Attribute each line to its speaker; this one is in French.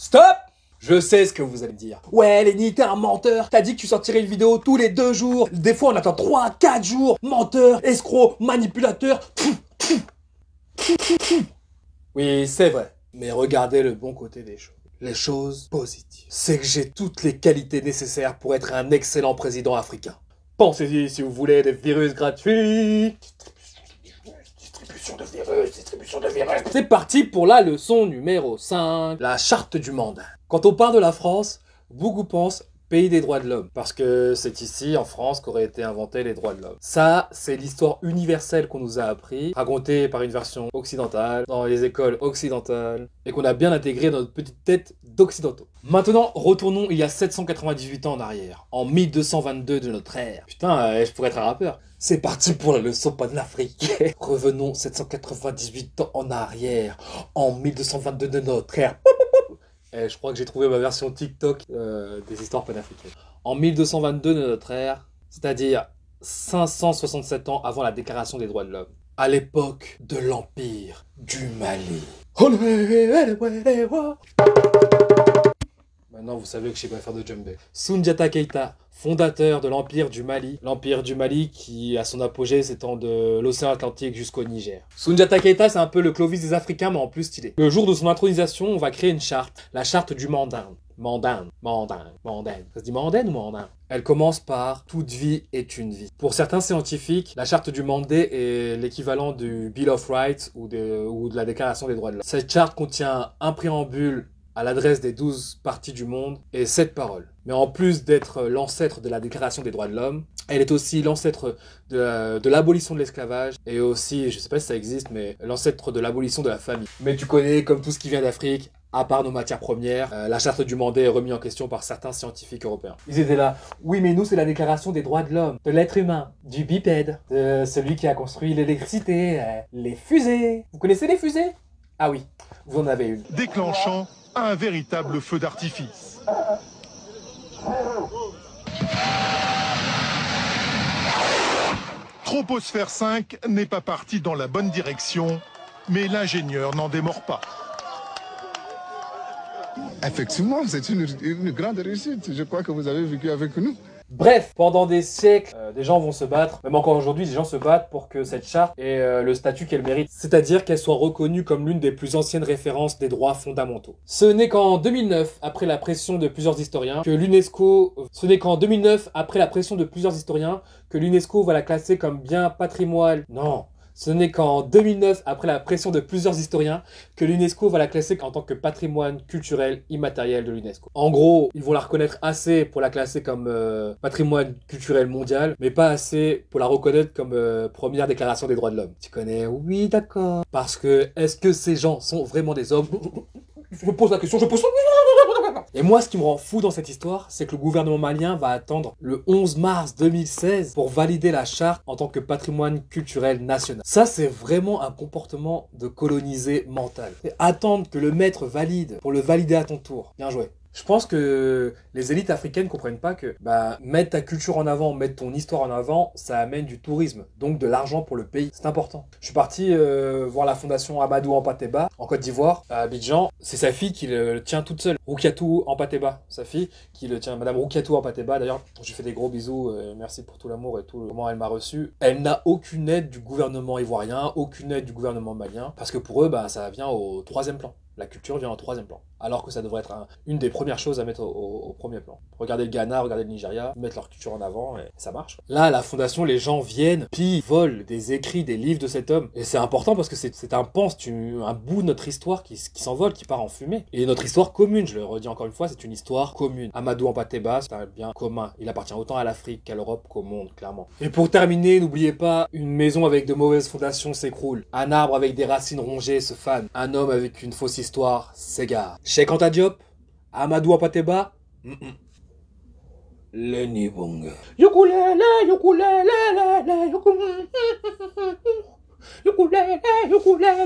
Speaker 1: Stop! Je sais ce que vous allez me dire. Ouais, Lenny, t'es un menteur. T'as dit que tu sortirais une vidéo tous les 2 jours. Des fois, on attend 3, 4 jours. Menteur, escroc, manipulateur. Oui, c'est vrai. Mais regardez le bon côté des choses. Les choses positives. C'est que j'ai toutes les qualités nécessaires pour être un excellent président africain. Pensez-y si vous voulez des virus gratuits. Distribution de virus. C'est parti pour la leçon numéro 5. La charte du mandat. Quand on parle de la France, beaucoup pensent pays des droits de l'homme. Parce que c'est ici, en France, qu'auraient été inventés les droits de l'homme. Ça, c'est l'histoire universelle qu'on nous a appris, racontée par une version occidentale, dans les écoles occidentales, et qu'on a bien intégré dans notre petite tête d'occidentaux. Maintenant, retournons il y a 798 ans en arrière, en 1222 de notre ère. Putain, je pourrais être un rappeur. C'est parti pour la leçon panafricaine. Revenons 798 ans en arrière, en 1222 de notre ère. Et je crois que j'ai trouvé ma version TikTok des histoires panafricaines. En 1222 de notre ère, c'est-à-dire 567 ans avant la déclaration des droits de l'homme, à l'époque de l'Empire du Mali. Maintenant, vous savez que je sais pas faire de djembé. Soundiata Keita, fondateur de l'Empire du Mali. L'Empire du Mali qui, à son apogée, s'étend de l'océan Atlantique jusqu'au Niger. Soundiata Keita, c'est un peu le Clovis des Africains, mais en plus stylé. Le jour de son intronisation, on va créer une charte. La charte du Mandan. Mandan. Ça se dit Mandan ou Mandan? Elle commence par « Toute vie est une vie ». Pour certains scientifiques, la charte du Mandé est l'équivalent du Bill of Rights ou de la Déclaration des droits de l'homme. Cette charte contient un préambule à l'adresse des 12 parties du monde et 7 paroles. Mais en plus d'être l'ancêtre de la Déclaration des droits de l'homme, elle est aussi l'ancêtre de l'abolition de l'esclavage et aussi, je sais pas si ça existe, mais l'ancêtre de l'abolition de la famille. Mais tu connais, comme tout ce qui vient d'Afrique, à part nos matières premières, la charte du Mandé est remise en question par certains scientifiques européens. Ils étaient là, oui mais nous c'est la Déclaration des droits de l'homme, de l'être humain, du bipède, de celui qui a construit l'électricité, les fusées. Vous connaissez les fusées? Ah oui, vous en avez une.
Speaker 2: Déclenchant un véritable feu d'artifice. Troposphère 5 n'est pas parti dans la bonne direction, mais l'ingénieur n'en démord pas.
Speaker 3: Effectivement, c'est une grande réussite. Je crois que vous avez vécu avec nous.
Speaker 1: Bref, pendant des siècles, des gens vont se battre, même encore aujourd'hui, des gens se battent pour que cette charte ait le statut qu'elle mérite. C'est-à-dire qu'elle soit reconnue comme l'une des plus anciennes références des droits fondamentaux. Ce n'est qu'en 2009, après la pression de plusieurs historiens, que l'UNESCO va la classer comme bien patrimoine. Non. Ce n'est qu'en 2009, après la pression de plusieurs historiens, que l'UNESCO va la classer en tant que patrimoine culturel immatériel de l'UNESCO. En gros, ils vont la reconnaître assez pour la classer comme patrimoine culturel mondial, mais pas assez pour la reconnaître comme première déclaration des droits de l'homme. Tu connais? Oui, d'accord. Parce que, est-ce que ces gens sont vraiment des hommes? Je pose la question, Et moi, ce qui me rend fou dans cette histoire, c'est que le gouvernement malien va attendre le 11 mars 2016 pour valider la charte en tant que patrimoine culturel national. Ça, c'est vraiment un comportement de colonisé mental. C'est attendre que le maître valide pour le valider à ton tour. Bien joué. Je pense que les élites africaines comprennent pas que mettre ta culture en avant, mettre ton histoire en avant, ça amène du tourisme, donc de l'argent pour le pays. C'est important. Je suis parti voir la fondation Amadou Hampâté-Bâ en Côte d'Ivoire, à Abidjan. C'est sa fille qui le tient toute seule. Roukiatou Hampâté-Bâ, sa fille qui le tient. Madame Roukiatou Hampâté-Bâ, d'ailleurs, je lui fais des gros bisous. Merci pour tout l'amour et tout comment elle m'a reçu. Elle n'a aucune aide du gouvernement ivoirien, aucune aide du gouvernement malien, parce que pour eux, ça vient au 3e plan. La culture vient en 3e plan. Alors que ça devrait être une des premières choses à mettre au 1er plan. Regardez le Ghana, regardez le Nigeria, mettre leur culture en avant et ça marche. Là, à la fondation, les gens viennent, puis volent des écrits, des livres de cet homme. Et c'est important parce que c'est un un bout de notre histoire qui s'envole, qui part en fumée. Et notre histoire commune, je le redis encore une fois, c'est une histoire commune. Amadou Hampâté-Bâ, c'est un bien commun. Il appartient autant à l'Afrique qu'à l'Europe qu'au monde, clairement. Et pour terminer, n'oubliez pas, une maison avec de mauvaises fondations s'écroule. Un arbre avec des racines rongées se fane. Un homme avec une fausse histoire s'égare. Cheikh Anta Diop, Amadou Hampâté-Bâ, Lenny Bonga. Ukulele, ukulele, ukulele, ukulele, ukulele.